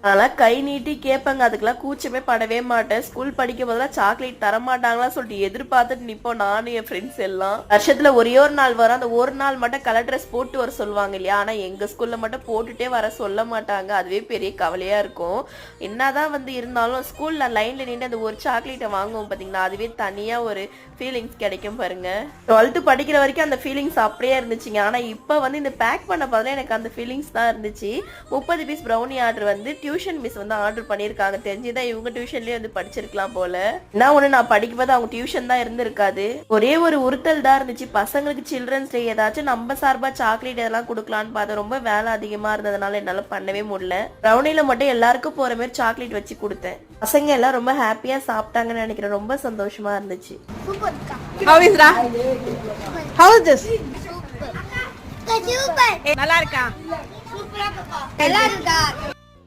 அதெல்லாம் கை நீட்டி கேட்பாங்க, அதுக்கெல்லாம் கூச்சமே படவே மாட்டேன். ஸ்கூல் படிக்கும் போதெல்லாம் சாக்லேட் தர மாட்டாங்களா சொல்லிட்டு எதிர்பார்த்துட்டு நிப்போம் நானும் என் ஃப்ரெண்ட்ஸ் எல்லாம். வருஷத்துல ஒரே ஒரு நாள் வரும், அந்த ஒரு நாள் மட்டும் கலர் ட்ரெஸ் போட்டு வர சொல்லுவாங்க இல்லையா. ஆனா எங்க ஸ்கூல்ல மட்டும் போட்டுட்டே வர சொல்ல மாட்டாங்க. அதுவே பெரிய கவலையா இருக்கும். என்னதான் வந்து இருந்தாலும் ஸ்கூல்ல லைன்ல நின்று அந்த ஒரு சாக்லேட்டை வாங்குவோம் பாத்தீங்கன்னா, அதுவே தனியா ஒரு ஃபீலிங்ஸ் கிடைக்கும் பாருங்க. 12th படிக்கிற வரைக்கும் அந்த ஃபீலிங்ஸ் அப்படியே இருந்துச்சுங்க. ஆனா இப்ப வந்து இந்த பேக் பண்ண பதில எனக்கு அந்த ஃபீலிங்ஸ் தான் இருந்துச்சு. 30 பீஸ் ப்ரௌனி ஆர்டர் வந்து டியூஷன் மிஸ் வந்து ஆர்டர் பண்ணியிருக்காங்க. தெரிஞ்சுதான் இவங்க டியூஷன்லயே வந்து படிச்சிருக்கலாம் போல. என்ன ஒண்ணு, நான் படிக்கும் போது அவங்க டியூஷன் தான் இருந்திருக்காது. ஒரே ஒரு உறுத்தல் தான் இருந்துச்சு, பசங்களுக்கு சில்ட்ரன்ஸ் டே ஏதாச்சும் நம்ம சார்பா சாக்லேட் இதெல்லாம் கொடுக்கலான்னு பார்த்தா ரொம்ப வேலை அதிகமா இருந்ததுனால என்னால பண்ணவே முடியல. ப்ரௌனில மட்டும் எல்லாருக்கும் போற மாதிரி சாக்லேட் வச்சு கொடுத்தேன். பசங்க எல்லாம் ரொம்ப ஹாப்பியா சாப்பிட்டாங்கன்னு நினைக்கிறேன். ரொம்ப சந்தோஷமா இருந்துச்சு. How is Ra? How is this? Super. நல்லா இருக்கா? Super. நல்லா இருக்கா?